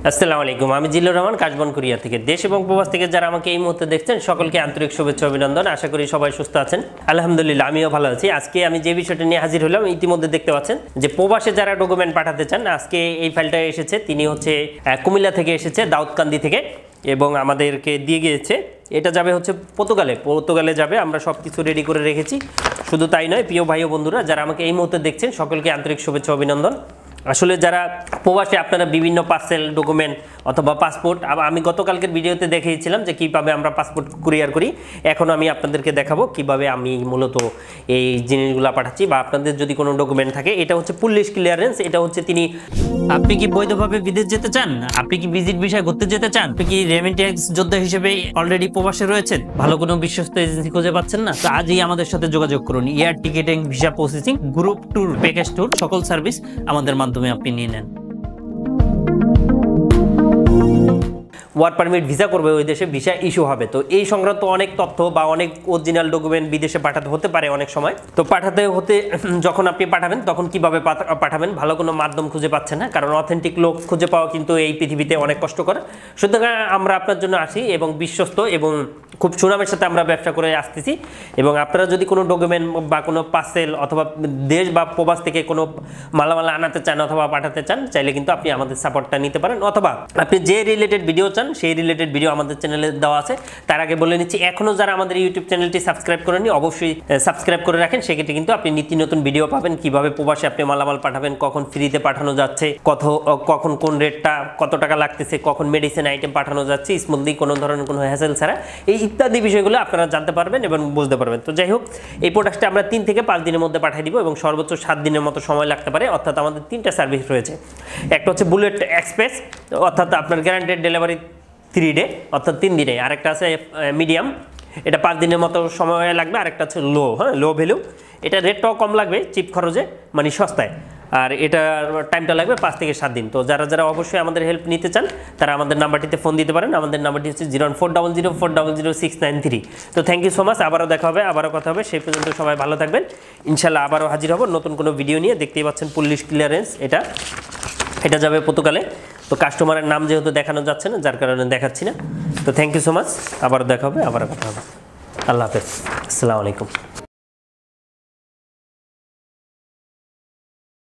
আসসালামু আলাইকুম, আমি জিল্লুর রহমান কাশবন কুরিয়া থেকে। দেশ এবং প্রবাস থেকে যারা আমাকে এই মুহূর্তে দেখছেন সকলকে আন্তরিক শুভেচ্ছা অভিনন্দন। আশা করি সবাই সুস্থ আছেন। আলহামদুলিল্লাহ আমিও ভালো আছি। আজকে আমি যে বিষয়টা নিয়ে হাজির হলাম, ইতিমধ্যে দেখতে পাচ্ছেন যে প্রবাসে যারা ডকুমেন্ট পাঠাতে চান, আজকে এই ফাইলটা এসেছে। তিনি হচ্ছে কুমিল্লা থেকে এসেছে, দাউদকান্দি থেকে, এবং আমাদেরকে দিয়ে গিয়েছে। এটা যাবে হচ্ছে পর্তুগালে যাবে। আমরা সব কিছু রেডি করে রেখেছি। শুধু তাই নয়, প্রিয় ভাই ও বন্ধুরা যারা আমাকে এই মুহূর্তে দেখছেন সকলকে আন্তরিক শুভেচ্ছা অভিনন্দন। আসলে যারা প্রবাসে আপনারা বিভিন্ন পার্সেল ডকুমেন্ট অথবা পাসপোর্ট, আমি গতকালকের ভিডিওতে দেখিয়েছিলাম যে কীভাবে আমরা পাসপোর্ট কুরিয়ার করি। এখন আমি আপনাদেরকে দেখাবো কিভাবে আমি মূলত এই জিনিসগুলো পাঠাচ্ছি, বা আপনাদের যদি কোনো ডকুমেন্ট থাকে। এটা হচ্ছে পুলিশ ক্লিয়ারেন্স। এটা হচ্ছে আপনি কি বৈধভাবে বিদেশ যেতে চান, আপনি কি ভিজিট ভিসা ঘুরতে যেতে চান, আপনি কি রেমিটেন্স যোদ্ধা হিসেবে অলরেডি প্রবাসে রয়েছেন, ভালো কোনো বিশ্বস্ত এজেন্সি খুঁজে পাচ্ছেন না, তো আজই আমাদের সাথে যোগাযোগ করুন। Air ticketing, visa processing, group tour, package tour, সকল সার্ভিস আমাদের মাধ্যমে আপনি নিয়ে নেন। ওয়ার্ক পারমিট ভিসা করবে, ওই দেশে ভিসা ইস্যু হবে। তো এই সংক্রান্ত অনেক তথ্য বা অনেক অরিজিনাল ডকুমেন্ট বিদেশে পাঠাতে হতে পারে অনেক সময়। তো যখন আপনি পাঠাবেন তখন কিভাবে পাঠাবেন, ভালো কোনো মাধ্যম খুঁজে পাচ্ছেন না, কারণ অথেন্টিক লোক খুঁজে পাওয়া কিন্তু এই পৃথিবীতে অনেক কষ্টকর। সুতরাং আমরা আপনার জন্য আসি এবং বিশ্বস্ত এবং খুব সুনামের সাথে আমরা ব্যবসা করে আসতেছি। এবং আপনারা যদি কোনো ডকুমেন্ট বা কোনো পার্সেল অথবা দেশ বা প্রবাস থেকে কোনো মালামাল আনাতে চান অথবা পাঠাতে চান, চাইলে কিন্তু আপনি আমাদের সাপোর্টটা নিতে পারেন। অথবা আপনি যে রিলেটেড ভিডিও চান সেই রিলেটেড ভিডিও আমাদের চ্যানেলে দেওয়া আছে। তার আগে বলে নিচ্ছি, এখনও যারা আমাদের ইউটিউব চ্যানেলটি সাবস্ক্রাইব করেননি অবশ্যই সাবস্ক্রাইব করে রাখেন। সেক্ষেত্রে কিন্তু আপনি নিত্য নতুন ভিডিও পাবেন, কিভাবে প্রবাসে আপনি মালামাল পাঠাবেন, কখন ফ্রিতে পাঠানো যাচ্ছে, কখন কোন রেটটা কত টাকা লাগতেছে, কখন মেডিসিন আইটেম পাঠানো যাচ্ছে স্মুথলি, কোনো ধরনের কোনো হ্যাসেল ছাড়া, এই ইত্যাদি বিষয়গুলো আপনারা জানতে পারবেন এবং বুঝতে পারবেন। তো যাই হোক, এই প্রোডাক্টটা আমরা 3 থেকে 5 দিনের মধ্যে পাঠিয়ে দিব এবং সর্বোচ্চ 7 দিনের মতো সময় লাগতে পারে। অর্থাৎ আমাদের 3টা সার্ভিস রয়েছে। একটা হচ্ছে বুলেট এক্সপ্রেস, অর্থাৎ আপনার গ্যারান্টেড ডেলিভারি 3 ডে, অর্থাৎ 3 দিনে। আরেকটা আছে মিডিয়াম, এটা 5 দিনের মতো সময় লাগবে। আরেকটা হচ্ছে লো ভ্যালু, এটা রেটটাও কম লাগবে, চিপ খরচে, মানে সস্তায়। আর এটার টাইমটা লাগবে 5 থেকে 7 দিন। তো যারা অবশ্যই আমাদের হেল্প নিতে চান তারা আমাদের নাম্বারটিতে ফোন দিতে পারেন। আমাদের নাম্বারটি হচ্ছে 01400400693। তো থ্যাংক ইউ সো মাচ। আবারও দেখা হবে, আবারও কথা হবে। সেই পর্যন্ত সবাই ভালো থাকবেন। ইনশাল্লাহ আবারও হাজির হব নতুন কোনো ভিডিও নিয়ে। দেখতেই পাচ্ছেন পুলিশ ক্লিয়ারেন্স, এটা যাবে পর্তুগালে। তো কাস্টমারের নাম যেহেতু দেখানো যাচ্ছে না, যার কারণে দেখাচ্ছি না। তো থ্যাংক ইউ সো মাচ। আবারও দেখা হবে, আবারও কথা হবে। আল্লাহ হাফেজ, আসসালামু আলাইকুম।